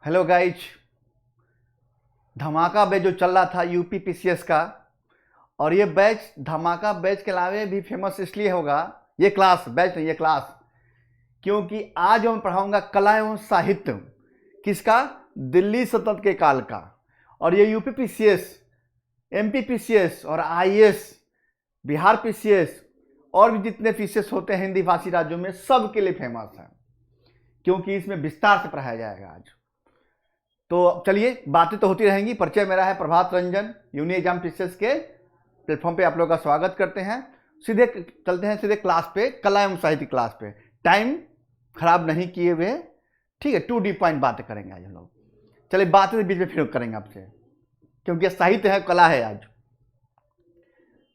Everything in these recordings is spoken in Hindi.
Hello guys. धमाका बैच जो चल रहा था यूपी पीसीएस का, और ये बैच धमाका बैच के अलावे भी फेमस इसलिए होगा, ये क्लास बैच नहीं, ये क्लास, क्योंकि आज मैं पढ़ाऊंगा कला एवं साहित्य किसका, दिल्ली सल्तनत के काल का। और ये यूपी पीसीएस, एमपी पीसीएस और आईएएस, बिहार पीसीएस और भी जितने पीसीएस होते हैं हिंदी भाषी राज्यों में, सब के लिए फेमस है, क्योंकि इसमें विस्तार से पढ़ाया जाएगा आज। तो चलिए, बातें तो होती रहेंगी। परिचय मेरा है Prabhat Ranjan, uni exam PCS के प्लेटफॉर्म पे आप लोगों का स्वागत करते हैं। सीधे चलते हैं सीधे क्लास पे, कला एवं साहित्य क्लास पे, टाइम खराब नहीं किए हुए, ठीक है। 2 डीप पॉइंट बातें करेंगे आज हम लोग। चलिए, बातें बीच में फिर करेंगे आपसे, क्योंकि साहित्य है, कला है। आज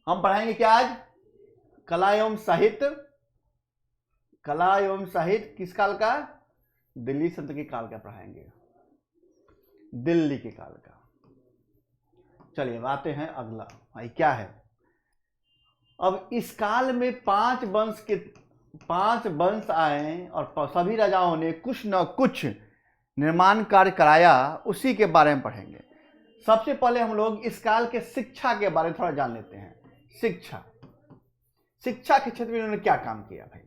हम पढ़ाएंगे क्या, आज कला एवं साहित्य। कला एवं साहित्य किस काल का, दिल्ली सल्तनत के काल का पढ़ाएंगे, दिल्ली के काल का। चलिए आते हैं अगला, भाई क्या है। अब इस काल में 5 वंश आए और सभी राजाओं ने कुछ न कुछ निर्माण कार्य कराया, उसी के बारे में पढ़ेंगे। सबसे पहले हम लोग इस काल के शिक्षा के बारे में थोड़ा जान लेते हैं। शिक्षा के क्षेत्र में इन्होंने क्या काम किया भाई।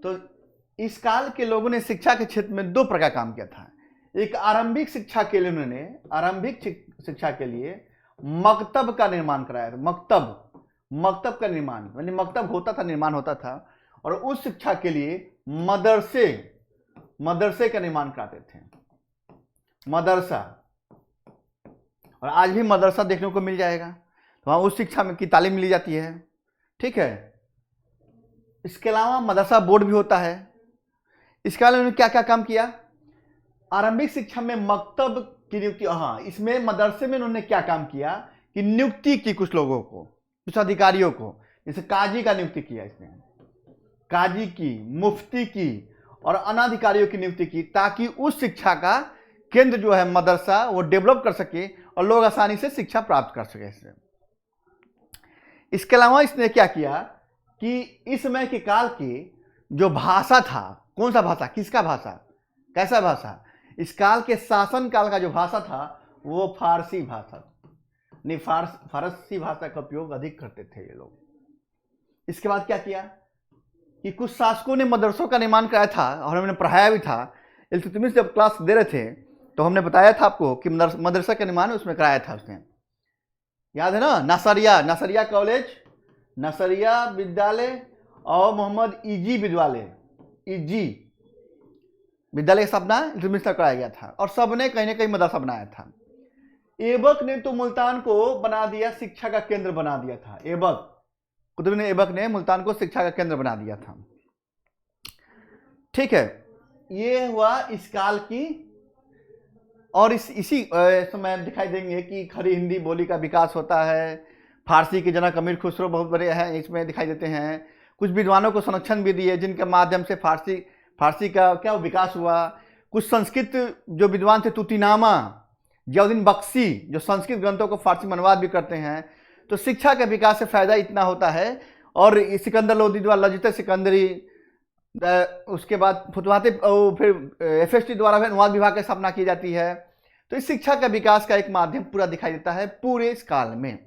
तो इस काल के लोगों ने शिक्षा के क्षेत्र में 2 प्रकार काम किया था। एक आरंभिक शिक्षा के लिए उन्होंने शिक्षा के लिए मकतब का निर्माण कराया था। मकतब का निर्माण, यानी मकतब होता था, निर्माण होता था, और उस शिक्षा के लिए मदरसे का निर्माण कराते थे, मदरसा। और आज भी मदरसा देखने को मिल जाएगा, तो वहां उस शिक्षा में की तालीम ली जाती है, ठीक है। इसके अलावा मदरसा बोर्ड भी होता है। इसके अलावा उन्होंने क्या क्या काम किया, आरंभिक शिक्षा में मकतब की नियुक्ति। हाँ, इसमें मदरसे में उन्होंने क्या काम किया कि नियुक्ति की कुछ लोगों को, कुछ अधिकारियों को, जैसे काजी का नियुक्ति किया इसने, काजी की, मुफ्ती की और अनाधिकारियों की नियुक्ति की, ताकि उस शिक्षा का केंद्र जो है मदरसा, वो डेवलप कर सके और लोग आसानी से शिक्षा प्राप्त कर सके इससे। इसके अलावा इसने क्या किया कि इस समय के काल की जो भाषा था, कौन सा भाषा, किसका भाषा, कैसा भाषा, इस काल के शासन काल का जो भाषा था वो फारसी भाषा, नहीं फारसी भाषा का उपयोग अधिक करते थे ये लोग। इसके बाद क्या किया कि कुछ शासकों ने मदरसों का निर्माण कराया था, और हमने पढ़ाया भी था। इल्तुतमिश जब क्लास दे रहे थे तो हमने बताया था आपको कि मदरसा का निर्माण उसमें कराया था उसने, याद है ना। नसरिया कॉलेज, नसरिया विद्यालय और मोहम्मद इजी विद्यालय का स्थापना इल्तुतमिश ने कराया गया था, और सबने कहीं ना कहीं मदरसा बनाया था। ऐबक ने तो मुल्तान को बना दिया, शिक्षा का केंद्र बना दिया था। कुतुबुद्दीन ऐबक ने मुल्तान को शिक्षा का केंद्र बना दिया था, ठीक है। ये हुआ इस काल की। और इसी समय दिखाई देंगे कि खड़ी हिंदी बोली का विकास होता है। फारसी के जनक अमीर खुसरो बहुत बड़े हैं, इसमें दिखाई देते हैं। कुछ विद्वानों को संरक्षण भी दिए, जिनके माध्यम से फारसी का क्या विकास हुआ। कुछ संस्कृत जो विद्वान थे, तूतीनामा, जियाउद्दीन बख्शी, जो संस्कृत ग्रंथों को फारसी में अनुवाद भी करते हैं। तो शिक्षा के विकास से फायदा इतना होता है। और सिकंदर लोदी द्वारा लजित सिकंदरी, उसके बाद फुतवाते, फिर एफएसटी द्वारा भी अनुवाद विभाग की स्थापना की जाती है। तो इस शिक्षा का विकास का एक माध्यम पूरा दिखाई देता है पूरे इस काल में।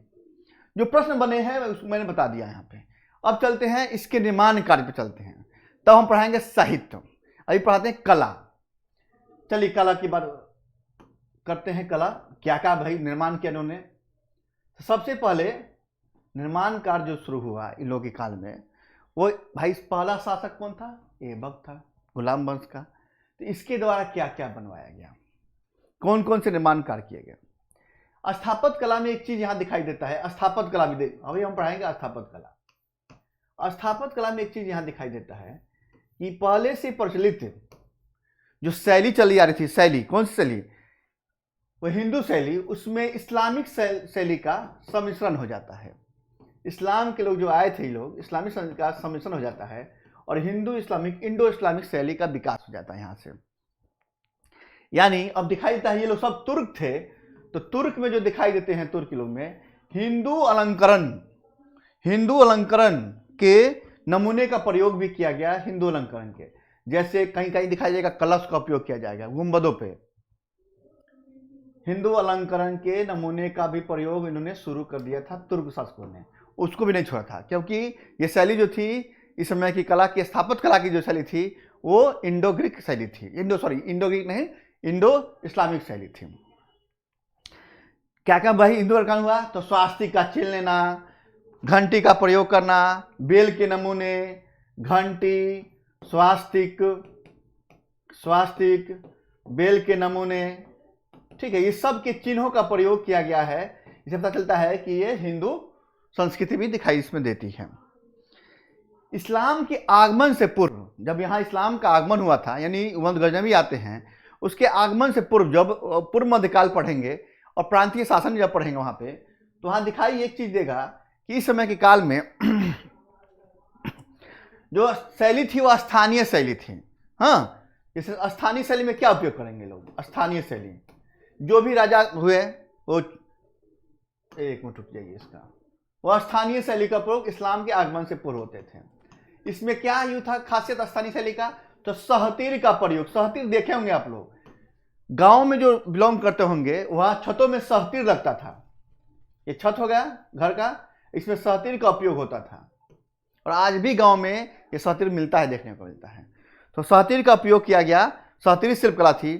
जो प्रश्न बने हैं मैंने बता दिया यहाँ पे। अब चलते हैं इसके निर्माण कार्य पे चलते हैं, तब हम पढ़ाएंगे साहित्य। अभी पढ़ाते हैं कला। चलिए कला की बात करते हैं। कला क्या क्या भाई निर्माण किया इन्होंने। सबसे पहले निर्माण कार्य जो शुरू हुआ इन लोगों के काल में, वो भाई पहला शासक कौन था, ऐबक था, गुलाम वंश का। तो इसके द्वारा क्या क्या बनवाया गया, कौन कौन से निर्माण कार्य किए गए। स्थापत्य कला में एक चीज यहां दिखाई देता है, स्थापत्य कला भी अभी हम पढ़ाएंगे। स्थापत्य कला में एक चीज यहां दिखाई देता है कि पहले से प्रचलित जो शैली चली आ रही थी, शैली कौन सी शैली, वो हिंदू शैली, उसमें इस्लामिक शैली का सम्मिश्रण हो जाता है। इस्लाम के लोग जो आए थे, लोग इस्लामिक शैली का सम्मिश्रण हो जाता है, और इंडो इस्लामिक शैली का विकास हो जाता है यहाँ से। यानी अब दिखाई देता है ये लोग सब तुर्क थे, तो तुर्क में जो दिखाई देते हैं, तुर्क लोग में हिंदू अलंकरण के नमूने का प्रयोग भी किया गया, हिंदू अलंकरण के। जैसे कहीं कहीं दिखाई देगा कलश का उपयोग किया जाएगा गुंबदों पे। हिंदू अलंकरण के नमूने का भी प्रयोग इन्होंने शुरू कर दिया था तुर्क शासकों ने, उसको भी नहीं छोड़ा था, क्योंकि ये शैली जो थी इस समय की कला की, स्थापत्य कला की जो शैली थी वो इंडो ग्रीक शैली थी, इंडो ग्रीक नहीं, इंडो इस्लामिक शैली थी। क्या क्या भाई हिंदू अलंकरण हुआ? तो स्वास्तिक का चिन्ह लेना, घंटी का प्रयोग करना, बेल के नमूने, घंटी, स्वास्तिक, बेल के नमूने, ठीक है, ये सब के चिन्हों का प्रयोग किया गया है। इससे पता चलता है कि ये हिंदू संस्कृति भी दिखाई इसमें देती है। इस्लाम के आगमन से पूर्व, जब यहाँ इस्लाम का आगमन हुआ था, यानी उमद गजनवी आते हैं, उसके आगमन से पूर्व जब पूर्व मध्यकाल पढ़ेंगे और प्रांतीय शासन जब पढ़ेंगे वहाँ पे, तो वहाँ दिखाई एक चीज देगा कि इस समय के काल में जो शैली थी वो स्थानीय शैली थी। हाँ, जैसे स्थानीय शैली में क्या उपयोग करेंगे लोग? स्थानीय शैली, जो भी राजा हुए वो, एक मिनट रुक जाइए इसका, वो स्थानीय शैली का प्रयोग इस्लाम के आगमन से पूर्व होते थे। इसमें क्या यूँ था खासियत स्थानीय शैली का? तो सहतीर का प्रयोग। सहतीर देखे होंगे आप लोग, गांव में जो बिलोंग करते होंगे वहां छतों में सहतीर लगता था। ये छत हो गया घर का, इसमें सहतीर का उपयोग होता था और आज भी गांव में ये सहतीर मिलता है, देखने को मिलता है। तो सहतीर का उपयोग किया गया, सहतीरी शिल्पकला थी।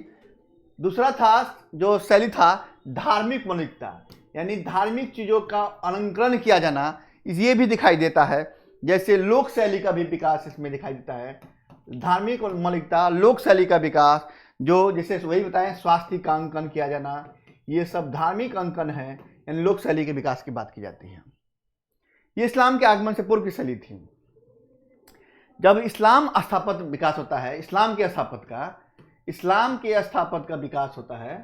दूसरा था जो शैली था धार्मिक मौलिकता, यानी धार्मिक चीजों का अलंकरण किया जाना, ये भी दिखाई देता है। जैसे लोक शैली का भी विकास इसमें दिखाई देता है। धार्मिक मौलिकता, लोक शैली का विकास, जो जैसे वही बताएं स्वास्थ्य का अंकन किया जाना, ये सब धार्मिक अंकन है, यानी लोक शैली के विकास की बात की जाती है। ये इस्लाम के आगमन से पूर्व की शैली थी। जब इस्लाम स्थापत्य विकास होता है, इस्लाम के स्थापत्य का विकास होता है,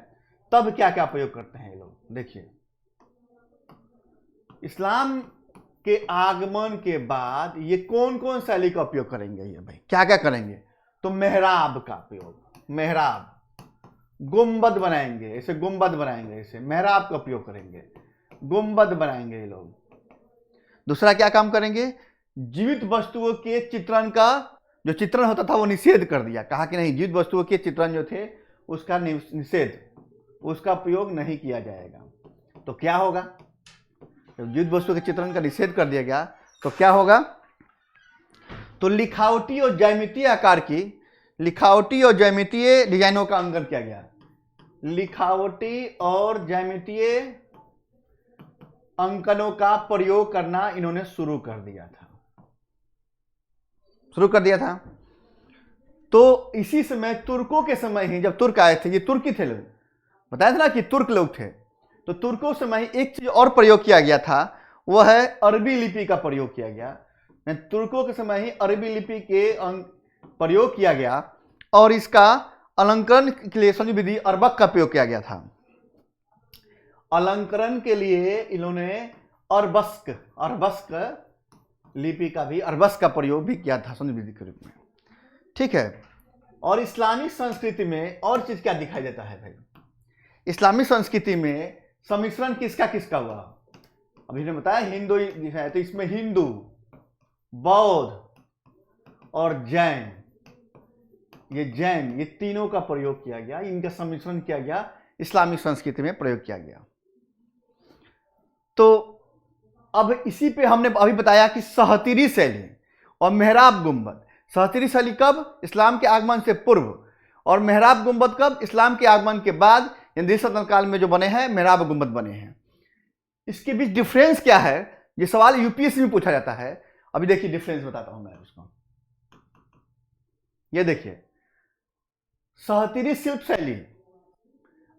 तब क्या क्या प्रयोग करते हैं ये लोग? देखिए, इस्लाम के आगमन के बाद ये कौन कौन शैली का उपयोग करेंगे? ये भाई क्या क्या करेंगे? तो मेहराब का प्रयोग, मेहराब, गुंबद बनाएंगे, ऐसे गुंबद बनाएंगे, ऐसे मेहराब का उपयोग करेंगे, गुंबद बनाएंगे ये लोग। दूसरा क्या काम करेंगे? जीवित वस्तुओं के चित्रण का जो चित्रण होता था वो निषेध कर दिया, कहा कि नहीं, जीवित वस्तुओं के चित्रण जो थे उसका निषेध, उसका प्रयोग नहीं किया जाएगा। तो क्या होगा? जब जीवित वस्तु के चित्रण का निषेध कर दिया गया तो क्या होगा? तो लिखावटी और ज्यामितीय आकार की, लिखावटी और ज्यामितीय डिजाइनों का अंकन किया गया। लिखावटी और ज्यामितीय अंकनों का प्रयोग करना इन्होंने शुरू कर दिया था। तो इसी समय तुर्कों के समय ही, जब तुर्क आए थे, ये तुर्की थे लोग, बताया था ना कि तुर्क लोग थे, तो तुर्कों समय ही एक चीज और प्रयोग किया गया था, वह है अरबी लिपि का प्रयोग किया गया। तुर्कों के समय ही अरबी लिपि के प्रयोग किया गया और इसका अलंकरण के लिए संधि विधि अरबक का प्रयोग किया गया था। अलंकरण के लिए इन्होंने अरबस्क लिपि का भी, अरबस्क का प्रयोग भी किया था संधि विधि के रूप में, ठीक है। और इस्लामिक संस्कृति में और चीज क्या दिखाई देता है भाई? इस्लामिक संस्कृति में सम्मिश्रण किसका किसका हुआ? अभी ने बताया हिंदू है, तो इसमें हिंदू, बौद्ध और जैन, ये तीनों का प्रयोग किया गया, इनका सम्मिश्रण किया गया, इस्लामिक संस्कृति में प्रयोग किया गया। तो अब इसी पे हमने अभी बताया कि सहतीरी शैली और मेहराब गुंबद। सहतीरी शैली कब? इस्लाम के आगमन से पूर्व, और मेहराब गुंबद कब? इस्लाम के आगमन के बाद, यानी सल्तनत काल में जो बने हैं मेहराब गुंबद बने हैं। इसके बीच डिफरेंस क्या है? ये सवाल यूपीएससी में पूछा जाता है। अभी देखिए डिफरेंस बताता हूं मैं उसको। ये देखिए, सहतीरी शिल्प शैली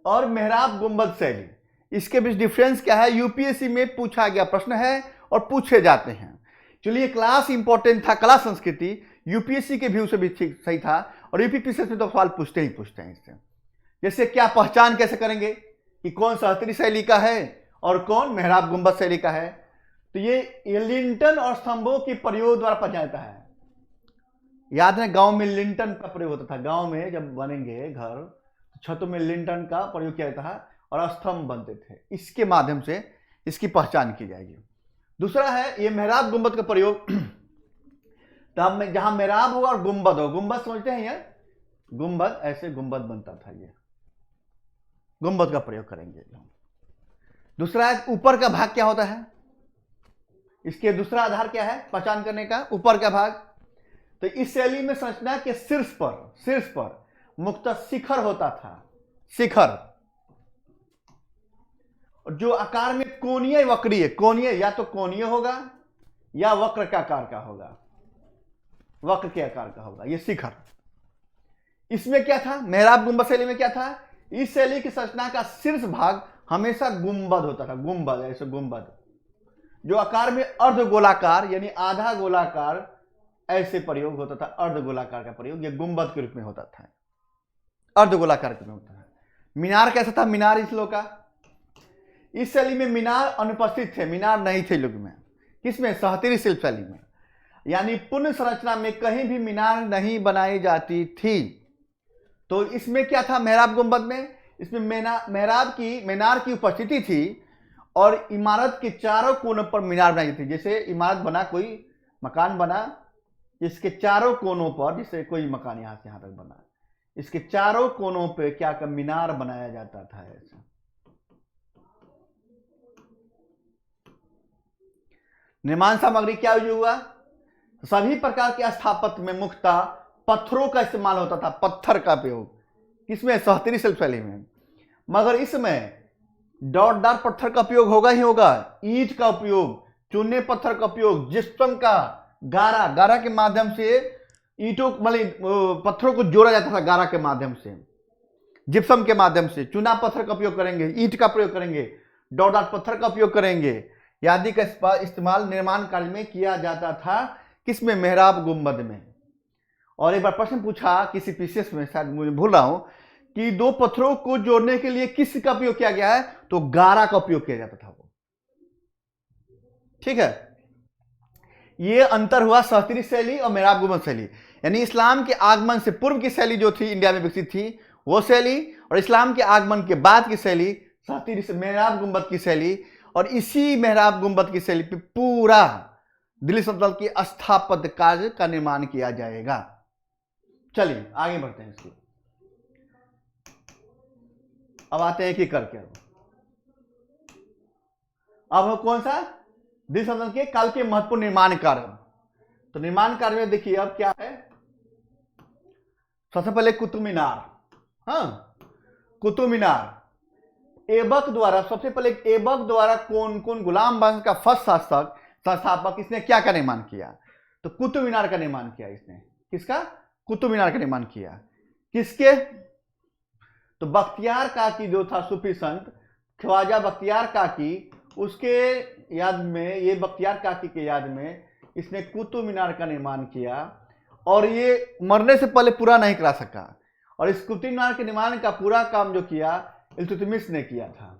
और मेहराब गुंबद शैली, इसके बीच डिफरेंस क्या है? यूपीएससी में पूछा गया प्रश्न है और पूछे जाते हैं। चलिए, क्लास इंपॉर्टेंट था, कला संस्कृति यूपीएससी के व्यू से भी ठीक सही था, और यूपीपीसीएस में तो सवाल पूछते ही पूछते हैं इससे। जैसे क्या पहचान कैसे करेंगे कि कौन सहतीरी शैली का है और कौन मेहराब गुंबद शैली का है? तो ये लिंटन और स्तंभों के प्रयोग द्वारा पहचाना जाता है। याद है, गांव में लिंटन का प्रयोग होता था। गांव में जब बनेंगे घर, छतों में लिंटन का प्रयोग किया जाता है और स्तंभ बनते थे। इसके माध्यम से इसकी पहचान की जाएगी। दूसरा है ये मेहराब गुंबद का प्रयोग। तब में जहां मेहराब होगा और गुंबद हो, गुंबद समझते हैं ये, गुंबद, ऐसे गुंबद बनता था, ये गुंबद का प्रयोग करेंगे। दूसरा ऊपर का भाग क्या होता है, इसके दूसरा आधार क्या है पहचान करने का, ऊपर का भाग। तो इस शैली में संरचना के शीर्ष पर मुक्त शिखर होता था, शिखर, जो आकार में कोणीय वक्रीय, कोणीय या तो कोणीय होगा या वक्र के आकार का होगा, वक्र के आकार का होगा ये शिखर। इसमें क्या था, मेहराब गुंबद शैली में क्या था, इस शैली की संरचना का शीर्ष भाग हमेशा गुंबद होता था, गुंबद, ऐसे गुंबद जो आकार में अर्धगोलाकार यानी आधा गोलाकार ऐसे प्रयोग होता था, अर्धगोलाकार का प्रयोग ये गुंबद के रूप में होता था, अर्धगोलाकार के रूप में होता था। मीनार कैसा था, मीनार इस लोग का, इस शैली में मीनार अनुपस्थित थे, मीनार नहीं थे लोग में, किसमें, सहतरी शिल्प शैली में, यानी पुण्य संरचना में कहीं भी मीनार नहीं बनाई जाती थी। तो इसमें क्या था, मेहराब गुंबद में, इसमें मीनार की उपस्थिति थी और इमारत के चारों कोनों पर मीनार बनाई थी। जैसे इमारत बना, कोई मकान बना, इसके चारों कोनों पर, जैसे कोई मकान यहां से यहां तक बना, इसके चारों कोनों पे क्या का मीनार बनाया जाता था ऐसा। निर्माण सामग्री क्या यूज हुआ, सभी प्रकार के स्थापत्य में मुख्यतः पत्थरों का इस्तेमाल होता था, पत्थर का प्रयोग, किसमें, सहतरी शिल्प शैली में। मगर इसमें डॉटदार पत्थर का उपयोग होगा ही होगा, ईंट का उपयोग, चूने पत्थर का उपयोग, जिप्सम का गारा के माध्यम से ईंटों मतलब पत्थरों को जोड़ा जाता था, गारा के माध्यम से, जिप्सम के माध्यम से, चूना पत्थर का उपयोग करेंगे, ईंट का प्रयोग करेंगे, डॉटदार पत्थर का उपयोग करेंगे, आदि का इस्तेमाल निर्माण कार्य में किया जाता था, किसमें, मेहराब गुंबद में। और एक बार प्रश्न पूछा किसी पीसीएस में, शायद मुझे भूल रहा हूं, कि दो पत्थरों को जोड़ने के लिए किस का उपयोग किया गया है, तो गारा का उपयोग किया जाता था वो, ठीक है। ये अंतर हुआ सहतरी शैली और मेहराब गुंबद शैली, यानी इस्लाम के आगमन से पूर्व की शैली जो थी इंडिया में विकसित थी वो शैली, और इस्लाम के आगमन के बाद की शैली सहतरी से मेहराब गुंबद की शैली। और इसी मेहराब गुंबद की शैली पे पूरा दिल्ली सल्तनत की स्थापत्य कार्य का निर्माण किया जाएगा। चलिए आगे बढ़ते हैं इसकी, अब आते हैं कि करके, अब कौन सा, दिल्ली सल्तनत के काल के महत्वपूर्ण निर्माण कार्य। तो निर्माण कार्य में देखिए अब क्या है, सबसे पहले कुतुब मीनार, हाँ कुतुब मीनार, ऐबक द्वारा, सबसे पहले ऐबक द्वारा कौन कौन गुलाम वंश का फर्स्ट शासक संस्थापक, इसने क्या का निर्माण किया, तो कुतुब मीनार का निर्माण किया इसने, किसका, कुतुब मीनार का निर्माण किया, किसके, तो बख्तियार काकी जो था सूफी संत ख्वाजा बख्तियार काकी, उसके याद में, ये बख्तियार काकी के याद में इसने कुतुब मीनार का निर्माण किया। और ये मरने से पहले पूरा नहीं करा सका, और इस कुतुब मीनार के निर्माण का पूरा काम जो किया इल्तुतमिश ने किया था।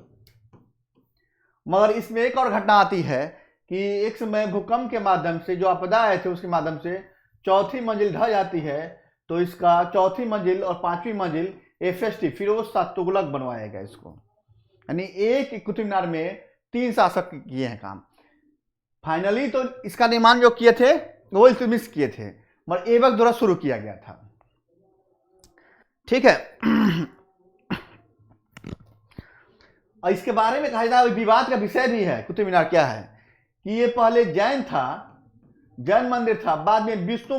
मगर इसमें एक और घटना आती है कि एक समय भूकंप के माध्यम से, जो आपदा आए थे उसके माध्यम से चौथी मंजिल ढह जाती है, तो इसका चौथी मंजिल और पांचवी मंजिल एफएसटी फिरोज शाह तुगलक बनवाएगा इसको, यानी एक कुतुब मीनार में 3 शासक किए हैं काम। फाइनली तो इसका निर्माण जो किए थे वो इल्तुतमिश किए थे, मगर ऐबक द्वारा शुरू किया गया था, ठीक है। और इसके बारे में कहा जाता है, विवाद का विषय भी है कुतुब मीनार क्या है, कि ये पहले जैन था, जैन मंदिर था, बाद में विष्णु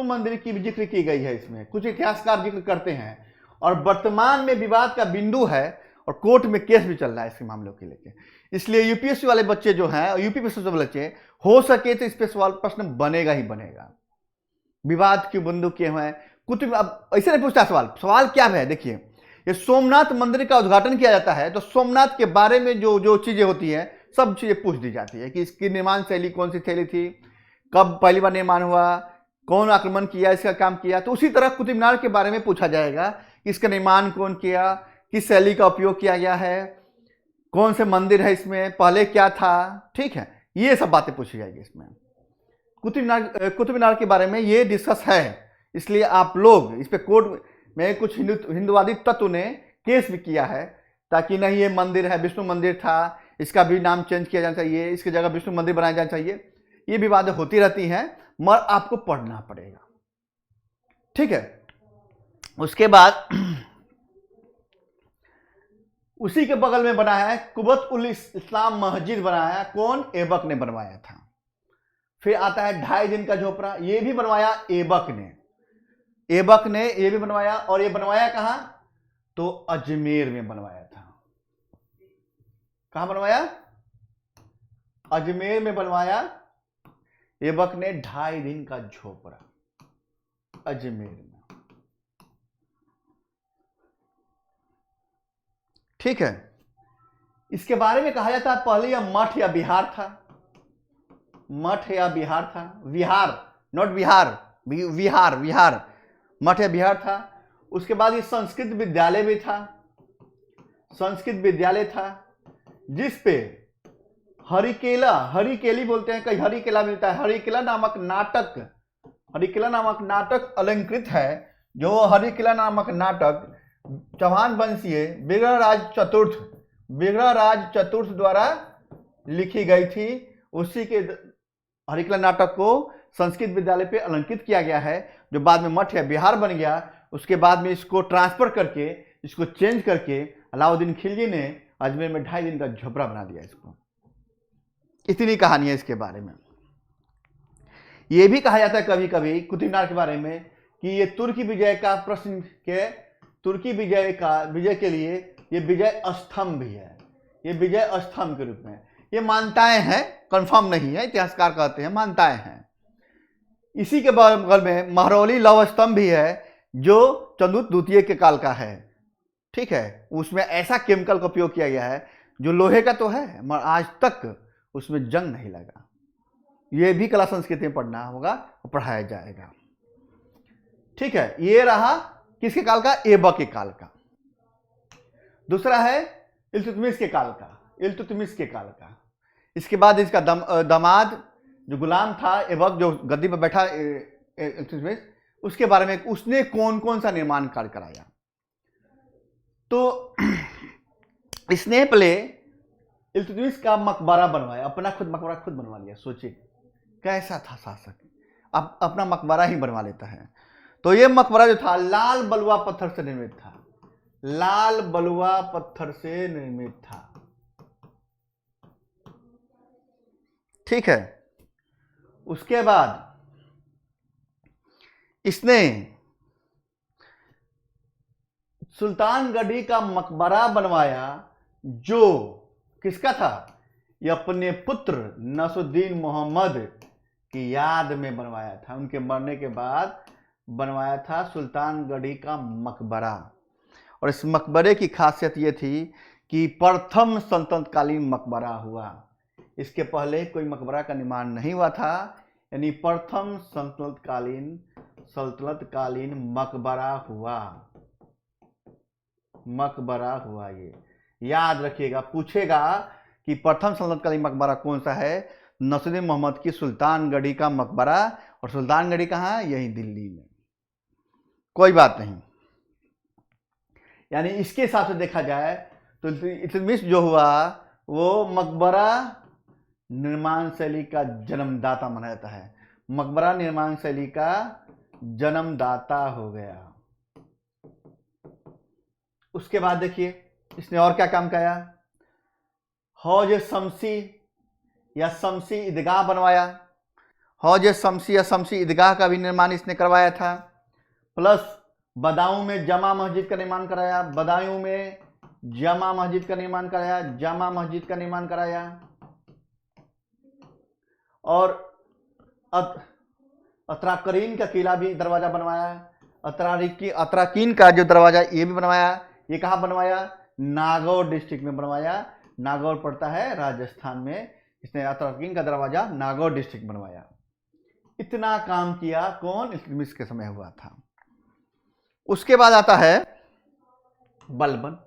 मंदिर की भी जिक्र की गई है इसमें, कुछ इतिहासकार जिक्र करते हैं। और वर्तमान में विवाद का बिंदु है और कोर्ट में केस भी चल रहा है इसके मामलों के लेके। इसलिए यूपीएससी वाले बच्चे जो हैं, यूपी में सबसे बच्चे, हो सके तो इस पे सवाल प्रश्न बनेगा ही बनेगा, विवाद के बिंदु के हैं कुतुब। अब ऐसे नहीं पूछता सवाल क्या है, देखिए ये सोमनाथ मंदिर का उद्घाटन किया जाता है, तो सोमनाथ के बारे में जो चीजें होती हैं सब चीजें पूछ दी जाती है, कि इसकी निर्माण शैली कौन सी शैली थी, कब पहली बार निर्माण हुआ, कौन आक्रमण किया, इसका काम किया। तो उसी तरह कुतुब मीनार के बारे में पूछा जाएगा कि इसका निर्माण कौन किया, किस शैली का उपयोग किया गया है, कौन से मंदिर है इसमें, पहले क्या था, ठीक है, ये सब बातें पूछी जाएगी इसमें। कुतुब मीनार के बारे में ये डिस्कस है, इसलिए आप लोग इस पे कोर्ट में कुछ हिंदुवादी तत्व ने केस भी किया है, ताकि नहीं ये मंदिर है, विष्णु मंदिर था, इसका भी नाम चेंज किया जाना चाहिए, इसकी जगह विष्णु मंदिर बनाया जाना चाहिए। ये विवादें होती रहती हैं, मगर आपको पढ़ना पड़ेगा। ठीक है, उसके बाद उसी के बगल में बना है कुबत उल इस्लाम मस्जिद बनाया है, कौन? ऐबक ने बनवाया था। फिर आता है 2.5 दिन का झोपड़ा, ये भी बनवाया ऐबक ने। ऐबक ने ये भी बनवाया, और ये बनवाया कहां? तो अजमेर में बनवाया था। कहां बनवाया? अजमेर में बनवाया ऐबक ने 2.5 दिन का झोपड़ा अजमेर में। ठीक है, इसके बारे में कहा जाता है पहले यह मठ या बिहार था। मठ या बिहार था, विहार, नॉट बिहार, विहार, विहार, मठ या बिहार था। उसके बाद ये संस्कृत विद्यालय भी था, संस्कृत विद्यालय था, जिस पे हरिकेला, हरिकेली बोलते हैं, कहीं हरिकेला मिलता है। हरिकेला नामक नाटक, हरिकेला नामक नाटक अलंकृत है। जो हरिकेला नामक नाटक चौहान वंशीय विग्रहराज चतुर्थ द्वारा लिखी गई थी, उसी के हरिकेला नाटक को संस्कृत विद्यालय पे अलंकृत किया गया है, जो बाद में मठ या बिहार बन गया। उसके बाद में इसको ट्रांसफर करके, इसको चेंज करके अलाउद्दीन खिलजी ने अजमेर में 2.5 दिन का झोपड़ा बना दिया इसको। इतनी कहानी है इसके बारे में। यह भी कहा जाता है कभी कभी कुतुब मीनार के बारे में कि ये तुर्की विजय का प्रश्न के, तुर्की विजय के लिए ये विजय स्तंभ भी है, ये विजय स्तंभ के रूप में। ये मान्यताएं हैं, कंफर्म नहीं है, इतिहासकार कहते हैं मान्यताएं हैं। इसी के बगल में महरौली लौह स्तंभ भी है, जो चंद्रगुप्त द्वितीय के काल का है। ठीक है, उसमें ऐसा केमिकल का उपयोग किया गया है जो लोहे का तो है, मगर आज तक उसमें जंग नहीं लगा। ये भी कला संस्कृति में पढ़ना होगा और पढ़ाया जाएगा। ठीक है, ये रहा किसके काल का? ऐबक के काल का। दूसरा है इल्तुतमिश के काल का, इल्तुतमिश के काल का। इसके बाद इसका दामाद जो गुलाम था ऐबक, जो गद्दी पर बैठा इल्तुतमिश, उसके बारे में उसने कौन कौन सा निर्माण कार्य कराया। तो इसने पहले इल्तुतमिश का मकबरा बनवाया, अपना खुद मकबरा खुद बनवा लिया। सोचिए कैसा था शासक, अब अपना मकबरा ही बनवा लेता है। तो ये मकबरा जो था लाल बलुआ पत्थर से निर्मित था, लाल बलुआ पत्थर से निर्मित था। ठीक है, उसके बाद इसने सुल्तानगढ़ी का मकबरा बनवाया, जो किसका था? ये अपने पुत्र नसरुद्दीन मोहम्मद की याद में बनवाया था। उनके मरने के बाद बनवाया था सुल्तानगढ़ी का मकबरा। और इस मकबरे की खासियत ये थी कि प्रथम सल्तनतकालीन मकबरा हुआ। इसके पहले कोई मकबरा का निर्माण नहीं हुआ था, यानी प्रथम सल्तनतकालीन मकबरा हुआ, मकबरा हुआ। ये याद रखिएगा, पूछेगा कि प्रथम सल्तनतकालीन मकबरा कौन सा है? नसरुद्दीन मोहम्मद की सुल्तानगढ़ी का मकबरा। और सुल्तानगढ़ी कहाँ है? यही दिल्ली में। कोई बात नहीं, यानी इसके हिसाब से देखा जाए तो इल्तुतमिश जो हुआ वो मकबरा निर्माण शैली का जन्मदाता माना जाता है। मकबरा निर्माण शैली का जन्मदाता हो गया। उसके बाद देखिए इसने और क्या काम किया। हौज शमसी या शमसी ईदगाह बनवाया। हौज शमसी या शमसी ईदगाह का भी निर्माण इसने करवाया था। प्लस बदायूं में जमा मस्जिद का निर्माण कराया, बदायूं में जमा मस्जिद का निर्माण कराया, जमा मस्जिद का निर्माण कराया। और अतराकरीन का किला भी दरवाजा बनवाया। अतराकीन का जो दरवाजा ये भी बनवाया। ये कहाँ बनवाया? नागौर डिस्ट्रिक्ट में बनवाया। नागौर पड़ता है राजस्थान में। इसने अतराकीन का दरवाजा नागौर डिस्ट्रिक्ट बनवाया। इतना काम किया कौन? इल्तुतमिश के समय हुआ था। उसके बाद आता है बलबन।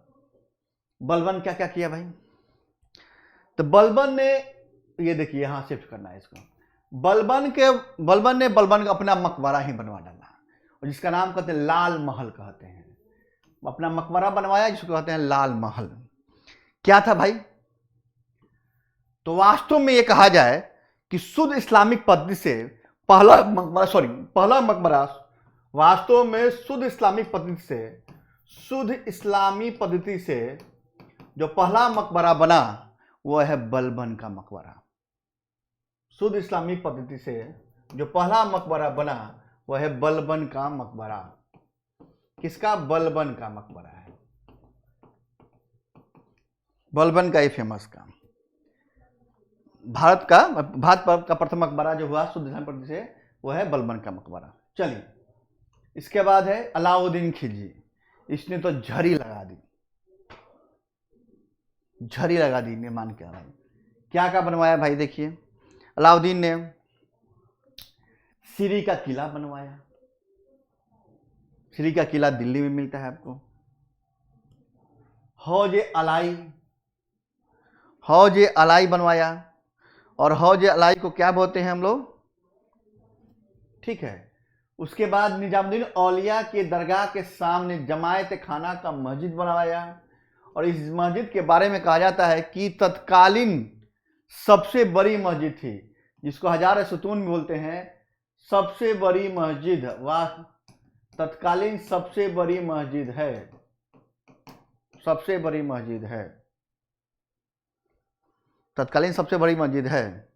बलबन क्या क्या किया भाई? तो बलबन ने, ये देखिए यहां शिफ्ट करना है इसको। बलबन ने अपना मकबरा ही बनवा डाला, और जिसका नाम कहते हैं लाल महल कहते हैं। अपना मकबरा बनवाया जिसको कहते हैं लाल महल। क्या था भाई? तो वास्तव में यह कहा जाए कि शुद्ध इस्लामिक पद्धति से पहला मकबरा वास्तव में शुद्ध इस्लामी पद्धति से जो पहला मकबरा बना वो है बलबन का मकबरा। शुद्ध इस्लामी पद्धति से जो पहला मकबरा बना वह है बलबन का मकबरा। किसका? बलबन का मकबरा है। बलबन का ये फेमस का भारत का प्रथम मकबरा जो हुआ शुद्ध इस्लामी पद्धति से वह है बलबन का मकबरा। चलिए, इसके बाद है अलाउद्दीन खिलजी। इसने तो झड़ी लगा दी निर्माण किया भाई। क्या बनवाया भाई? देखिए, अलाउद्दीन ने सीरी का किला बनवाया। सीरी का किला दिल्ली में मिलता है आपको। हौज अलाई बनवाया। और हौज अलाई को क्या बोलते हैं हम लोग? ठीक है। उसके बाद निजामुद्दीन औलिया के दरगाह के सामने जमायत खाना का मस्जिद बनवाया। और इस मस्जिद के बारे में कहा जाता है कि तत्कालीन सबसे बड़ी मस्जिद थी, जिसको हजार सुतून बोलते हैं। सबसे बड़ी मस्जिद, वाह, तत्कालीन सबसे बड़ी मस्जिद है। तत्कालीन सबसे बड़ी मस्जिद है।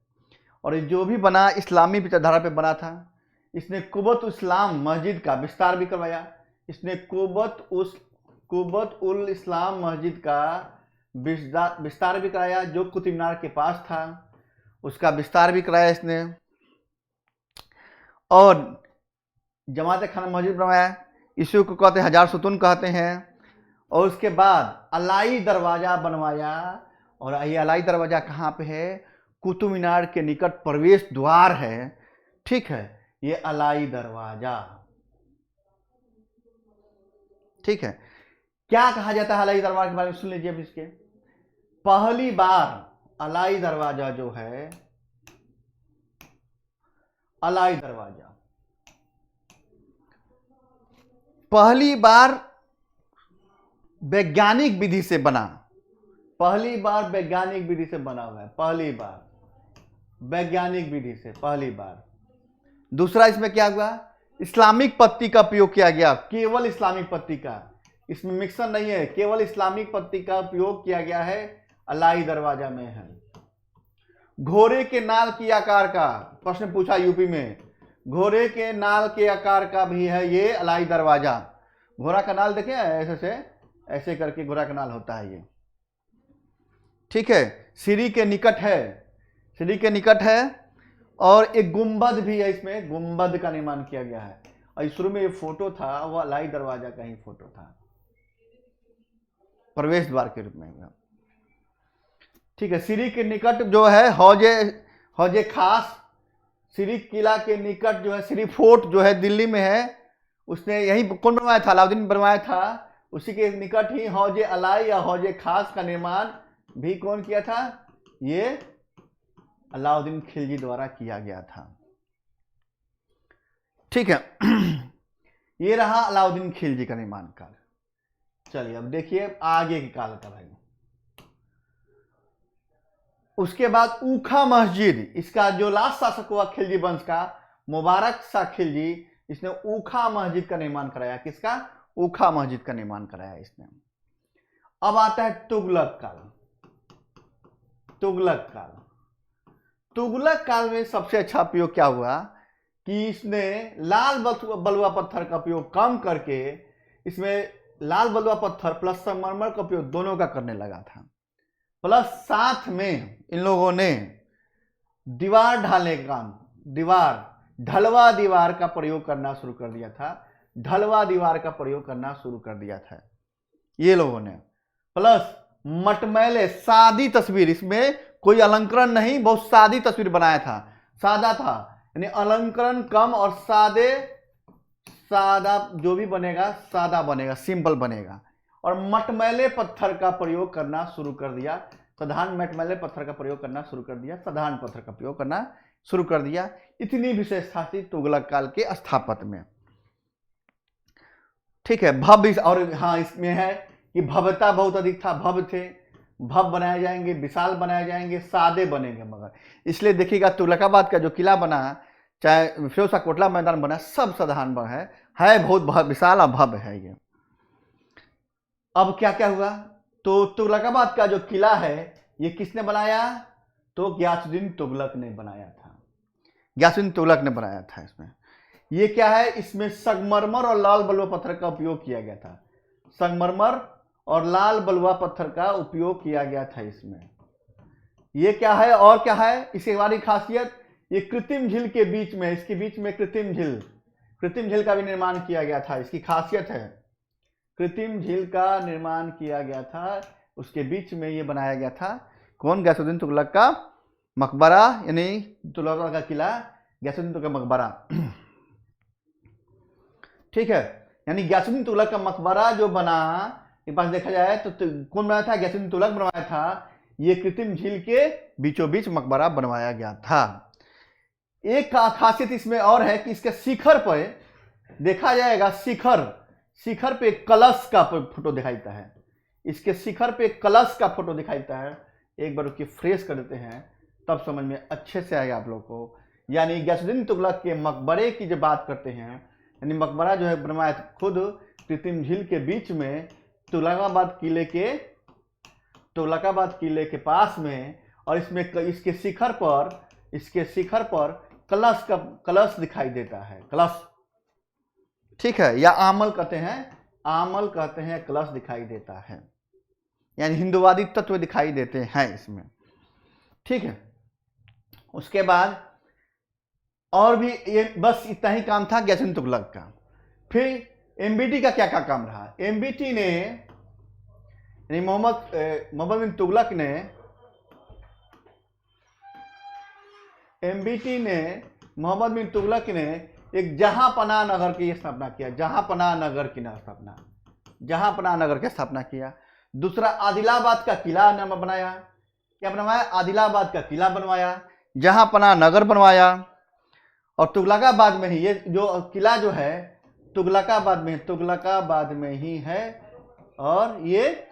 और ये जो भी बना इस्लामी विचारधारा पे बना था। इसने कुबत इस्लाम मस्जिद का विस्तार भी करवाया। इसने कुबत उल इस्लाम मस्जिद का विस्तार भी कराया, जो कुतुब मीनार के पास था, उसका विस्तार भी कराया इसने। और जमात खाना मस्जिद बनवाया। इसी को कहते हैं हजार सुतून कहते हैं। और उसके बाद अलाई दरवाजा बनवाया। और ये अलाई दरवाजा कहाँ पे है? कुतुब मीनार के निकट प्रवेश द्वार है। ठीक है, ये अलाई दरवाजा। ठीक है, क्या कहा जाता है अलाई दरवाजा के बारे में? सुन लीजिए अब इसके। पहली बार अलाई दरवाजा जो है, अलाई दरवाजा पहली बार वैज्ञानिक विधि से बना। पहली बार वैज्ञानिक विधि से बना हुआ है। पहली बार वैज्ञानिक विधि से, पहली बार। दूसरा, इसमें क्या हुआ? इस्लामिक पत्ती का उपयोग किया गया। केवल इस्लामिक पत्ती का, इसमें मिक्सर नहीं है, केवल इस्लामिक पत्ती का उपयोग किया गया है। अलाई दरवाजा में है। घोड़े के नाल की आकार का प्रश्न पूछा यूपी में। घोड़े के नाल के आकार का भी है ये अलाई दरवाजा। घोड़ा का नाल देखें, ऐसे करके घोड़ा का नाल होता है ये। ठीक है, सीरी के निकट है। और एक गुंबद भी है, इसमें गुंबद का निर्माण किया गया है। और शुरू में ये फोटो था, वो अलाई दरवाजा का ही फोटो था, प्रवेश द्वार के रूप में। ठीक है, सीरी के निकट जो है हौजे खास। सीरी किला के निकट जो है सीरी फोर्ट जो है दिल्ली में है। उसने यही कौन बनवाया था? अलाउद्दीन बनवाया था। उसी के निकट ही हौजे अलाई या हौजे खास का निर्माण भी कौन किया था? ये अलाउद्दीन खिलजी द्वारा किया गया था। ठीक है, ये रहा अलाउद्दीन खिलजी का निर्माण काल। चलिए अब देखिए आगे के काल का भाई। उसके बाद ऊखा मस्जिद, इसका जो लास्ट शासक हुआ खिलजी वंश का, मुबारक शाह खिलजी, इसने ऊखा मस्जिद का निर्माण कराया। किसका? ऊखा मस्जिद का निर्माण कराया इसने। अब आता है तुगलक काल। तुगलक काल में सबसे अच्छा उपयोग क्या हुआ कि इसने लाल बलुआ पत्थर का उपयोग कम करके इसमें लाल बलुआ पत्थर प्लस संगमरमर का उपयोग दोनों का करने लगा था। प्लस साथ में इन लोगों ने दीवार ढालने का काम, ढलवा दीवार का प्रयोग करना शुरू कर दिया था। ढलवा दीवार का प्रयोग करना शुरू कर दिया था ये लोगों ने। प्लस मटमैले सादी तस्वीर, इसमें कोई अलंकरण नहीं, बहुत सादी तस्वीर बनाया था, सादा था, यानी अलंकरण कम और सादा जो भी बनेगा सादा बनेगा, सिंपल बनेगा। और मटमैले पत्थर का प्रयोग करना शुरू कर दिया। साधारण मटमैले पत्थर का प्रयोग करना शुरू कर दिया, साधारण पत्थर का प्रयोग करना शुरू कर दिया। इतनी विशेषता थी तुगलक काल के स्थापत्य में। ठीक है, भव्य, और हाँ इसमें है कि भव्यता बहुत अधिक था। भव्य थे, भव्य बनाए जाएंगे, विशाल बनाए जाएंगे, सादे बनेंगे। मगर इसलिए देखिएगा तुगलकाबाद का जो किला बना चाहे फिरोज शाह कोटला मैदान बना, सब साधारण है बहुत विशाल और भव्य है ये। अब क्या क्या हुआ, तो तुगलकाबाद का जो किला है ये किसने बनाया, तो गयासुद्दीन तुगलक ने बनाया था, गयासुद्दीन तुगलक ने बनाया था। इसमें ये क्या है, इसमें संगमरमर और लाल बलुआ पत्थर का उपयोग किया गया था, संगमरमर और लाल बलुआ पत्थर का उपयोग किया गया था इसमें। ये क्या है और क्या है, इसके बारे की खासियत, ये कृत्रिम झील के बीच में, इसके बीच में कृत्रिम झील का भी निर्माण किया गया था। इसकी खासियत है कृत्रिम झील का निर्माण किया गया था, उसके बीच में ये बनाया गया था। कौन, गयासुद्दीन तुगलक का मकबरा, यानी तुगलक का किला, गयासुद्दीन तुगलक का मकबरा। ठीक है, यानी गयासुद्दीन तुगलक का मकबरा जो बना, के पास देखा जाए तो कौन बनाया था, गयासुद्दीन तुगलक बनवाया था। ये कृत्रिम झील के बीचों बीच मकबरा बनवाया गया था। एक खासियत इसमें और है कि इसके शिखर पर देखा जाएगा, शिखर पे कलश का फोटो दिखाई देता है, इसके शिखर पे कलश का फोटो दिखाई देता है। एक बार उसकी फ्रेश कर देते हैं तब समझ में अच्छे से आएगा आप लोग को। यानी गयासुद्दीन तुगलक के मकबरे की जब बात करते हैं, यानी मकबरा जो है बनवाया खुद कृत्रिम झील के बीच में तुगलकाबाद किले के पास में, और इसमें इसके शिखर पर कलश दिखाई देता है, कलश, ठीक है, या आमल कहते हैं, कलश दिखाई देता है, यानी हिंदुवादी तत्व दिखाई देते हैं इसमें। ठीक है, उसके बाद और भी ये बस इतना ही काम था गयासुद्दीन तुगलक का। फिर एमबीटी का क्या क्या काम रहा, एमबीटी ने, यानी मोहम्मद बिन तुगलक ने, एमबीटी ने, मोहम्मद बिन तुगलक ने एक जहांपनाह नगर की स्थापना किया, जहांपनाह नगर की स्थापना किया। दूसरा आदिलाबाद का किला बनाया, क्या बनवाया, आदिलाबाद का किला बनवाया, जहांपनाह नगर बनवाया। और तुगलकाबाद में ही ये जो किला जो है तुगलकाबाद में ही है, और ये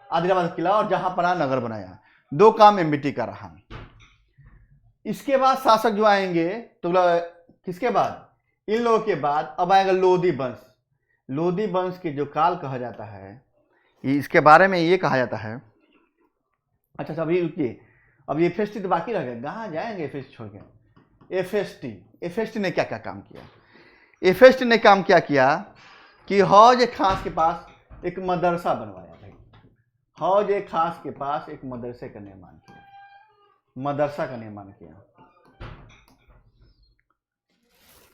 आदिलाबाद किला और जहांपनाह नगर बनाया। दो काम एमबीटी का रहा। इसके बाद शासक जो आएंगे किसके बाद, इन लोगों के बाद अब आएगा लोधी वंश के जो काल कहा जाता है, इसके बारे में ये कहा जाता है। अच्छा अभी रुकिए, अब ये एफएसटी तो बाकी रह गए, कहाँ जाएंगे एफएसटी छोड़ के। एफएसटी ने क्या क्या काम किया, एफएसटी ने काम क्या किया कि हौज खास के पास एक मदरसा बनवाया भाई, हौज खास के पास एक मदरसा का निर्माण किया।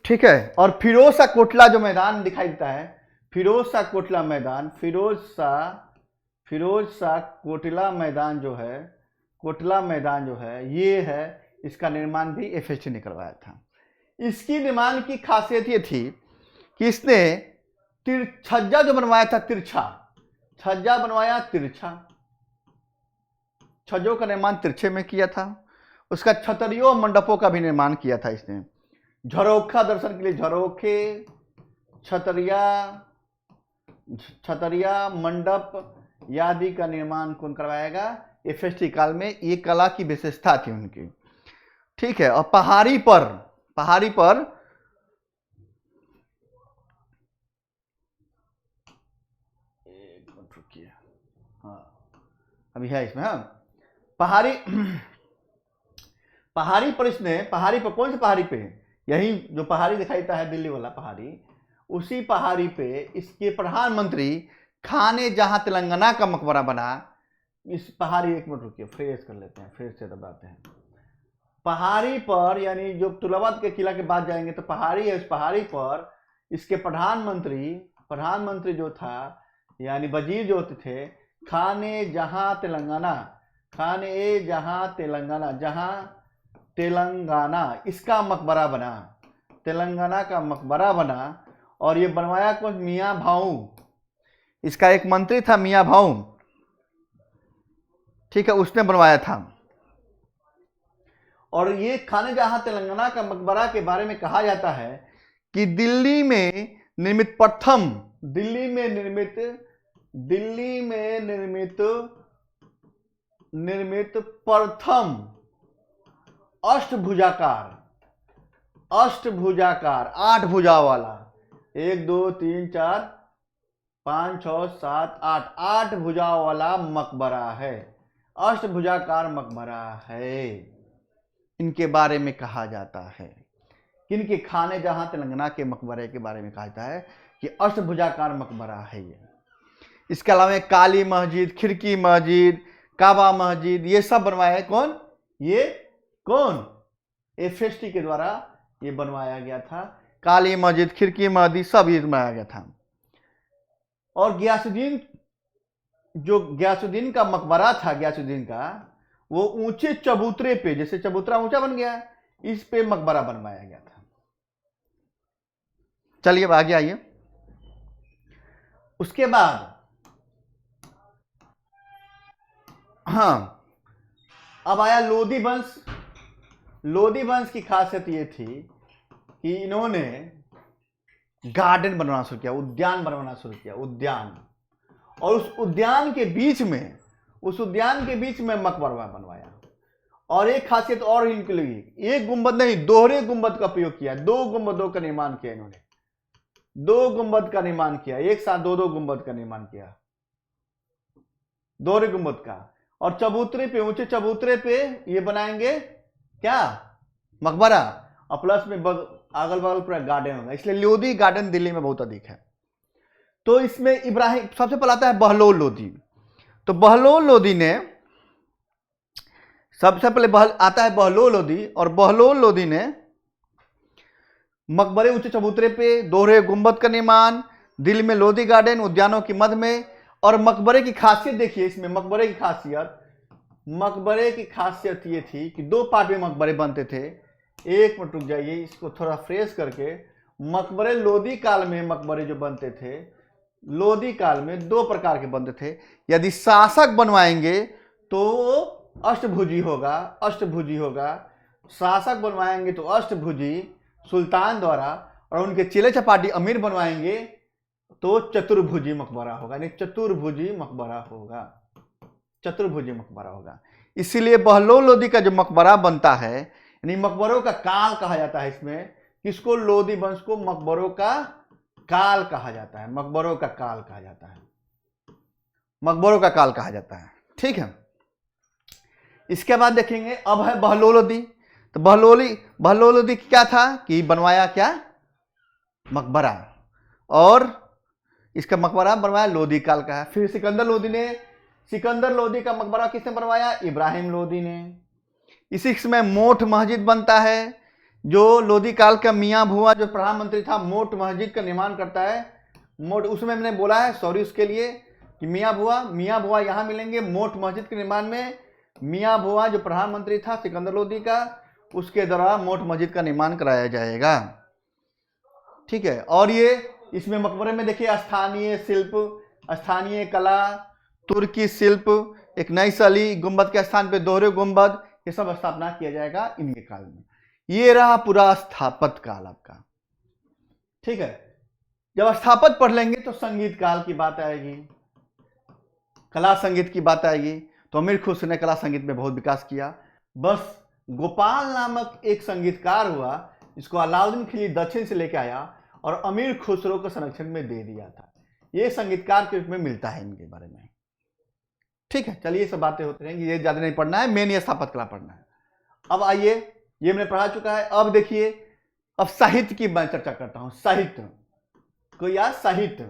ठीक है, और फिरोज शाह कोटला जो मैदान दिखाई देता है, फिरोज शाह कोटला मैदान जो है ये है, इसका निर्माण भी एफएसटी ने करवाया था। इसकी निर्माण की खासियत ये थी कि इसने छज्जा जो बनवाया था, छज्जा बनवाया, छज्जों का निर्माण तिरछे में किया था। उसका छतरियों मंडपों का भी निर्माण किया था इसने, झरोखा दर्शन के लिए झरोखे, छतरिया मंडप आदि का निर्माण कौन करवाएगा, एफएसटी काल में। ये कला की विशेषता थी उनकी। ठीक है, और पहाड़ी पर एक मिनट रुकिए, हाँ अभी है इसमें, हाँ पहाड़ी पर इसने, पहाड़ी पर कौन सी पहाड़ी पे, यही जो पहाड़ी दिखाई देता है दिल्ली वाला पहाड़ी, उसी पहाड़ी पे इसके प्रधानमंत्री खाने जहां तेलंगाना का मकबरा बना। इस पहाड़ी, एक मिनट रुकिए फ्रेश कर लेते हैं, फिर से दबाते हैं। पहाड़ी पर, यानी जो तुगलकाबाद के किला के बाद जाएंगे तो पहाड़ी है, उस पहाड़ी पर इसके प्रधानमंत्री जो था, यानी वजीर जो थे, खाने जहां तेलंगाना, इसका मकबरा बना, तेलंगाना का मकबरा बना। और ये बनवाया कौन, मियाँ भाऊ, इसका एक मंत्री था मियाँ भाऊ, ठीक है, उसने बनवाया था। और ये खाने जहां तेलंगाना का मकबरा के बारे में कहा जाता है कि दिल्ली में निर्मित प्रथम अष्टभुजाकार, 8 भुजा वाला, 1 2 3 4 5 6 7 8, 8 भुजा वाला मकबरा है, अष्टभुजाकार मकबरा है। इनके बारे में कहा जाता है, किनके खाने जहां तेलंगाना के मकबरे के बारे में कहा जाता है कि अष्टभुजाकार मकबरा है ये। इसके अलावा काली मस्जिद, खिड़की मस्जिद, काबा मस्जिद, ये सब बनवाया है कौन? ये कौन? एफएसटी के द्वारा ये बनवाया गया था। काली मस्जिद, खिड़की मस्जिद सब ये बनवाया गया था। और गयासुद्दीन, जो गयासुद्दीन का मकबरा था, गयासुद्दीन का, वो ऊंचे चबूतरे पे, जैसे चबूतरा ऊंचा बन गया, इस पे मकबरा बनवाया गया था। चलिए अब आगे आइए। उसके बाद हाँ, अब आया लोदी वंश। लोदी वंश की खासियत ये थी कि इन्होंने गार्डन बनवाना शुरू किया, उद्यान बनवाना शुरू किया, उद्यान। और उस उद्यान के बीच में मकबरा बनवाया। और एक खासियत और इनके लिए, एक गुंबद नहीं, दोहरे गुंबद का प्रयोग किया, 2 गुंबदों का निर्माण किया इन्होंने, 2 गुंबद का निर्माण किया, एक साथ 2 गुंबद का निर्माण किया, दोहरे गुंबद का। और चबूतरे पे, ऊंचे चबूतरे पे ये बनाएंगे क्या? मकबरा। और प्लस में अगल बगल पूरा गार्डन होगा, इसलिए लोदी गार्डन दिल्ली में बहुत अधिक है। तो इसमें इब्राहिम सबसे पहले आता है बहलोल लोदी। तो बहलोल लोदी ने सबसे पहले आता है बहलोल लोदी, और बहलोल लोदी ने मकबरे, ऊंचे चबूतरे पे, दोहरे गुंबद का निर्माण, दिल्ली में लोदी गार्डन, उद्यानों के मध्य में। और मकबरे की खासियत देखिए, इसमें मकबरे की खासियत ये थी कि 2 पार्ट में मकबरे बनते थे। एक मिनट रुक जाइए, इसको थोड़ा फ्रेश करके। मकबरे लोदी काल में मकबरे जो बनते थे, लोदी काल में 2 प्रकार के बनते थे। यदि शासक बनवाएंगे तो अष्टभुजी होगा, शासक बनवाएंगे तो अष्टभुजी सुल्तान द्वारा, और उनके चेले चपाटी अमीर बनवाएंगे तो चतुर्भुजी मकबरा होगा, यानी चतुर्भुजी मकबरा होगा। इसीलिए बहलोल लोदी का जो मकबरा बनता है, यानी मकबरों का काल कहा जाता है इसमें। किसको? लोदी वंश को मकबरों का काल कहा जाता है, मकबरों का काल कहा जाता है। ठीक है। इसके बाद देखेंगे, अब है बहलोल लोदी। तो बहलोल लोदी क्या था कि बनवाया क्या? मकबरा। और इसका मकबरा बनवाया लोदी काल का है। फिर सिकंदर लोदी का मकबरा किसने बनवाया? इब्राहिम लोदी ने। इसी समय मोठ मस्जिद बनता है, जो लोदी काल का मियाँ भुआ जो प्रधानमंत्री था, मोठ मस्जिद का निर्माण करता है। मोठ, उसमें मैंने बोला है, सॉरी उसके लिए, कि मियाँ भुआ यहाँ मिलेंगे मोठ मस्जिद के निर्माण में। मियाँ भुआ जो प्रधानमंत्री था सिकंदर लोदी का, उसके द्वारा मोठ मस्जिद का निर्माण कराया जाएगा। ठीक है। और ये इसमें मकबरे में देखिए स्थानीय शिल्प, स्थानीय कला, तुर्की शिल्प, एक नई शैली, गुंबद के स्थान पे दोहरे गुंबद, ये सब स्थापना किया जाएगा इनके काल में। ये रहा पूरा स्थापत्य काल आपका। ठीक है। जब स्थापत्य पढ़ लेंगे तो संगीत काल की बात आएगी, कला संगीत की बात आएगी। तो अमीर खुसरो ने कला संगीत में बहुत विकास किया। बस गोपाल नामक एक संगीतकार हुआ, इसको अलाउद्दीन खिलजी दक्षिण से लेके आया और अमीर खुसरो को संरक्षण में दे दिया था। ये संगीतकार के रूप में मिलता है इनके बारे में। ठीक है। चलिए, ये सब बातें होती रहेंगी, ये ज्यादा नहीं पढ़ना है, मेन ये स्थापत्य कला पढ़ना है। अब आइए, ये मैंने पढ़ा चुका है। अब देखिए, अब साहित्य की मैं चर्चा करता हूं। साहित्य कोई यार, साहित्य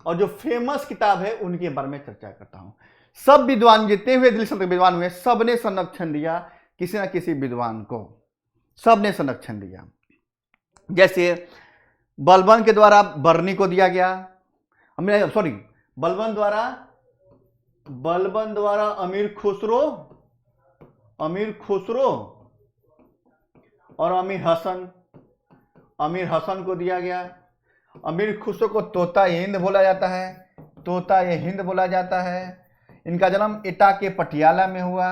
और जो फेमस किताब है उनके बारे में चर्चा करता हूं। सब विद्वान, जितने हुए दिल्ली सल्तनत विद्वान हुए, सबने संरक्षण दिया किसी ना किसी विद्वान को, सबने संरक्षण दिया। जैसे बलबन के द्वारा बरनी को दिया गया, बलबन द्वारा अमीर खुसरो और अमीर हसन को दिया गया। अमीर खुसरो को तोता हिंद बोला जाता है। इनका जन्म एटा के पटियाला में हुआ,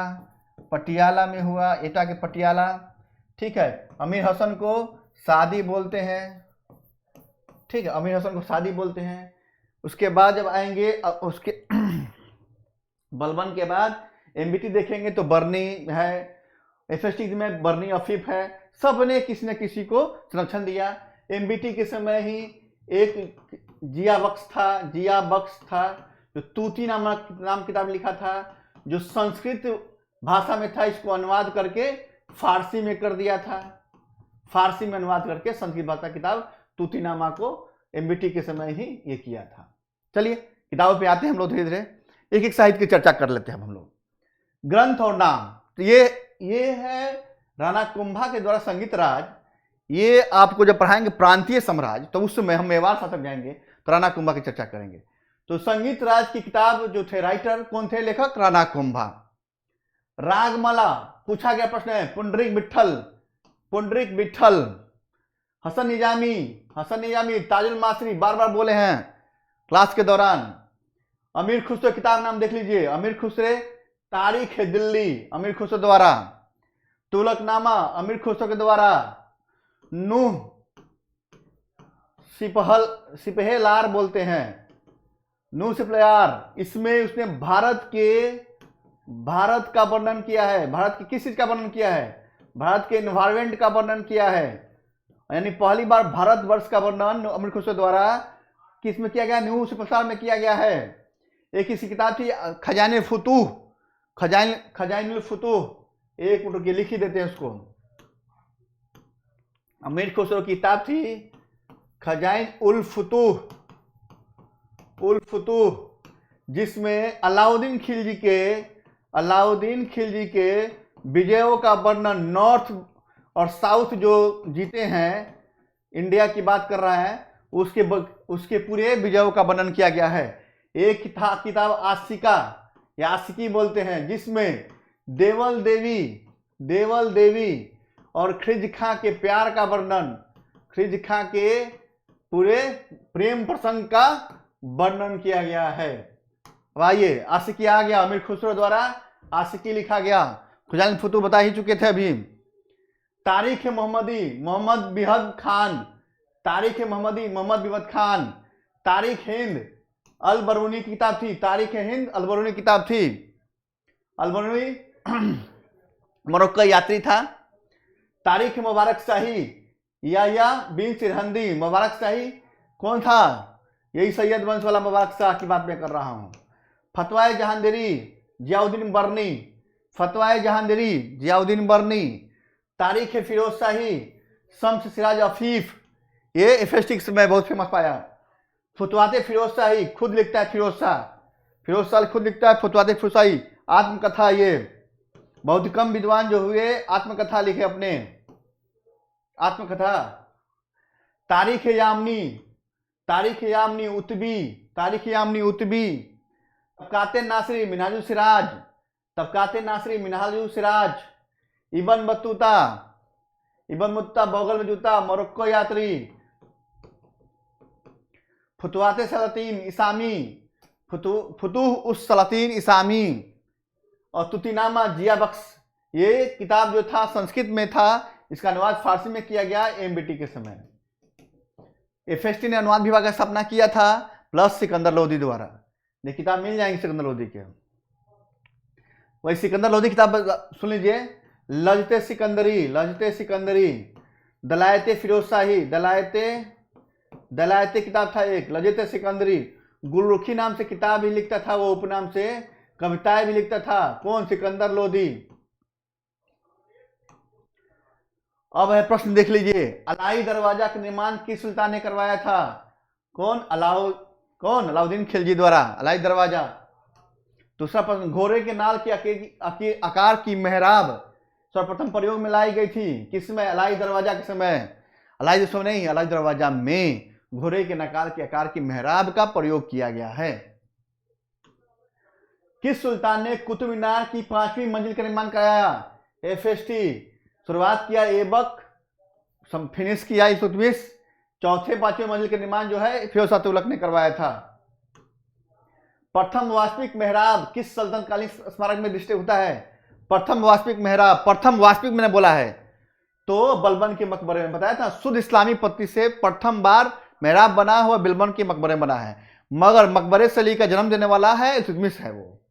एटा के पटियाला। ठीक है। अमीर हसन को सादी बोलते हैं। ठीक है, अमीर हसन को सादी बोलते हैं। उसके बाद जब आएंगे उसके बलबन के बाद एमबीटी देखेंगे तो बरनी है, FST में बर्नी अफीफ है, सब ने किसी न किसी को संरक्षण दिया। MBT के समय ही एक जिया बख्श था जो तूती नाम किताब लिखा था, जो संस्कृत भाषा में था, इसको अनुवाद करके फारसी में कर दिया था। फारसी में अनुवाद करके संस्कृत भाषा किताब तूतीनामा को MBT के समय ही ये किया था। चलिए किताबों पे आते हैं हम लोग, धीरे धीरे एक एक साहित्य की चर्चा कर लेते हैं हम लोग। ग्रंथ और नाम, तो ये है राणा कुंभा के द्वारा संगीत राज। ये आपको जब पढ़ाएंगे प्रांतीय साम्राज्य, तो उस समय हम मेवाड़ शासक जाएंगे तो राणा कुंभा की चर्चा करेंगे। तो संगीत राज की किताब जो थे, राइटर कौन थे, लेखक राणा कुंभा। रागमाला पूछा गया प्रश्न है, पुंडरीक विठल। हसन निजामी, ताजुल मासरी, बार बार बोले हैं क्लास के दौरान। अमीर खुसरो, किताब नाम देख लीजिए, अमीर खुसरे तारीख दिल्ली, अमीर खुसरो द्वारा। तुगलकनामा, अमीर खुसरो के द्वारा। नूह सिपहलार बोलते हैं, नूह सिपहलार। इसमें उसने भारत का वर्णन किया है। भारत की किस चीज का वर्णन किया है, भारत के एनवायरमेंट का वर्णन किया है। यानी पहली बार भारतवर्ष का वर्णन अमीर खुसरो द्वारा किस में किया गया, नूह सिपहलार में किया गया है। एक इसकी किताब थी खजाइनुल फुतूह, एक मिनट की लिख ही देते हैं उसको। अमीर खुसरो की किताब थी खजाइनुल फुतूह, जिसमें अलाउद्दीन खिलजी के विजयों का वर्णन, नॉर्थ और साउथ जो जीते हैं, इंडिया की बात कर रहा है, उसके पूरे विजयों का वर्णन किया गया है। एक किताब आशिका या आशिकी बोलते हैं, जिसमें देवल देवी और खिज खां के प्यार का वर्णन, खिज खां के पूरे प्रेम प्रसंग का वर्णन किया गया है। अब आइए, आशिकी आ गया, अमीर खुसरो द्वारा आशिकी लिखा गया। खजाइनुल फुतूह बता ही चुके थे अभी। तारीख मोहम्मदी, मोहम्मद बिहद खान। तारीख हिंद, अल बरूनी की किताब थी, तारीख हिंद अल बरूनी किताब थी। अल बरूनी मोरक्को यात्री था। तारीख मुबारक शाही, या बिन सिरहंदी। मुबारक शाही कौन था, यही सैयद वंश वाला मुबारक शाह की बात मैं कर रहा हूं। फतवाए जहांगीरी, जियाउद्दीन बर्नी। तारीख फिरोज शाही, शम्स सिराज अफीफ, ये FST में बहुत फेमस पाया। फुतवाते फिरोज शाही, खुद लिखता है फिरोज शाह खुद लिखता है फुतवाते फिरोज शाही। आत्मकथा, ये बहुत कम विद्वान जो हुए आत्मकथा लिखे अपने, आत्मकथा। तारीख यामनी उत्बी। तबकाते नासरी मिनहाजुल सिराज। इबन बतूता बगल में जूता, मोरक्को यात्री। फुतवाते सलातीन इसामी, फुतूह उस सलातीन इसामी। और तुतीनामा जिया बख्श, ये किताब जो था संस्कृत में था, इसका अनुवाद फारसी में किया गया MBT के समय। FST ने अनुवाद विभाग का स्थापना किया था, प्लस सिकंदर लोधी द्वारा। ये किताब मिल जाएंगे सिकंदर लोधी के। वही सिकंदर लोधी किताब सुन लीजिए, लजते सिकंदरी। दलायते फिरोज शाही, दलायते किताब था एक, लजते सिकंदरी। गुलरुखी नाम से किताब भी लिखता था वो, उपनाम से कविताएं भी लिखता था। कौन, सिकंदर लोधी। अब है प्रश्न देख लीजिए, अलाई दरवाजा का निर्माण किस सुल्तान ने करवाया था। कौन, अलाउद्दीन खिलजी द्वारा, अलाई दरवाजा। दूसरा प्रश्न, घोड़े के नाल की आकार की मेहराब सर्वप्रथम प्रयोग में लाई गई थी, किसमें, अलाई दरवाजा के समय। अलाई दरवाजा में घोड़े के नकाल के आकार की मेहराब का प्रयोग किया गया है। किस सुल्तान ने कुतुब मीनार की 5वीं मंजिल का निर्माण कराया। FST, शुरुआत किया ऐबक, फिनिश किया इल्तुतमिश। चौथे 5वें मंजिल का निर्माण जो है फिरोज शाह तुगलक ने करवाया था। प्रथम वास्तविक मेहराब किस सल्तनतकालीन स्मारक में दृष्टि होता है। प्रथम वास्तविक मैंने बोला है तो बलबन के मकबरे में बताया था। शुद्ध इस्लामी पद्धति से प्रथम बार मेहराब बना हुआ बिलबन के मकबरे में बना है, मगर मकबरे से ली का जन्म देने वाला है इल्तुतमिश है वो।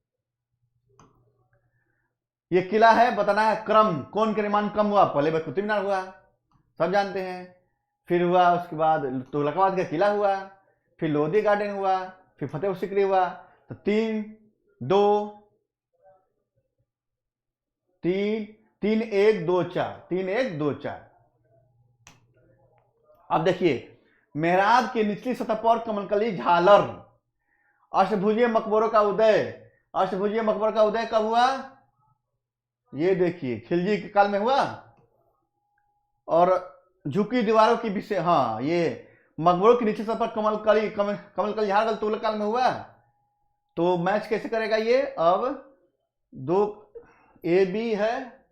ये किला है, बताना है क्रम, कौन का निर्माण कम हुआ? पहले कुतुब मीनार हुआ, सब जानते हैं। फिर हुआ उसके बाद तुगलकाबाद का किला हुआ, फिर लोधी गार्डन हुआ, फिर फतेहपुर सीकरी हुआ। तो 3 2 3 3 1 2 4 3 1 2 4। अब देखिए, मेहराब की निचली सतह पर कमलकली झालर, अष्टभुजीय मकबरों का उदय। अष्टभुजीय मकबरों का उदय कब हुआ? ये देखिए, खिलजी के काल में हुआ। और झुकी दीवारों की विषय, हाँ, ये मकबरों की निचली सतह पर कमलकली झालर तुगलक काल में हुआ। तो मैच कैसे करेगा ये? अब 2 ए बी है,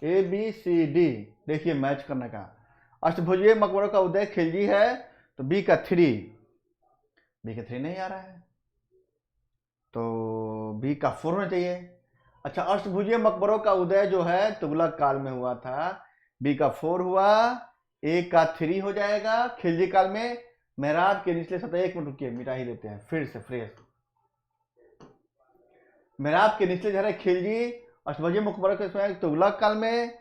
ए बी सी डी, देखिए मैच करने का। अष्टभुजीय मकबरों का उदय खिलजी है, तो बी का 3, बी का 3 नहीं आ रहा है, तो बी का 4 होना चाहिए। अच्छा, अष्टभुजीय मकबरों का उदय जो है तुगलक काल में हुआ था, बी का 4 हुआ, ए का 3 हो जाएगा। खिलजी काल में मेहराब के निचले सतह, 1 मिनट रुकिए, मिटा ही देते हैं फिर से फ्रेश। मेहराब के निचले झरे खिलजी, अष्टभुजीय मकबरों के समय तुगलक काल में,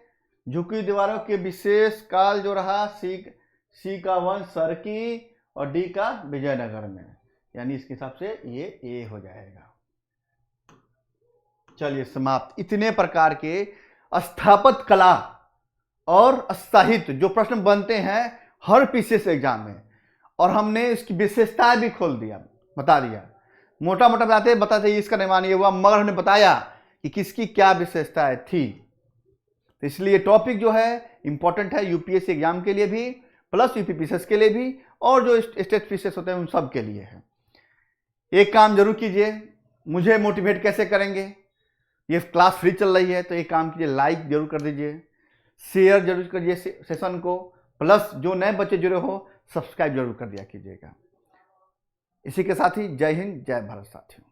झुकी दीवारों के विशेष काल जो रहा सी का 1 सरकी और डी का विजयनगर में, यानी इसके हिसाब से ये ए हो जाएगा। चलिए समाप्त। इतने प्रकार के स्थापत्य कला और साहित्य जो प्रश्न बनते हैं हर पीसीएस एग्जाम में, और हमने इसकी विशेषताएं भी खोल दिया, बता दिया, मोटा मोटा बताते इसका निर्माण ये हुआ, मगर हमने बताया कि किसकी क्या विशेषताएं थी। तो इसलिए टॉपिक जो है इंपॉर्टेंट है यूपीएससी एग्जाम के लिए भी, प्लस यूपीपीसीएस के लिए भी, और जो स्टेट पीसीएस होते हैं उन सब के लिए है। एक काम जरूर कीजिए, मुझे मोटिवेट कैसे करेंगे? ये क्लास फ्री चल रही है, तो एक काम कीजिए, लाइक जरूर कर दीजिए, शेयर जरूर करिए सेशन को, प्लस जो नए बच्चे जुड़े हो सब्सक्राइब जरूर कर दिया कीजिएगा। इसी के साथ ही जय हिंद, जय भारत साथियों।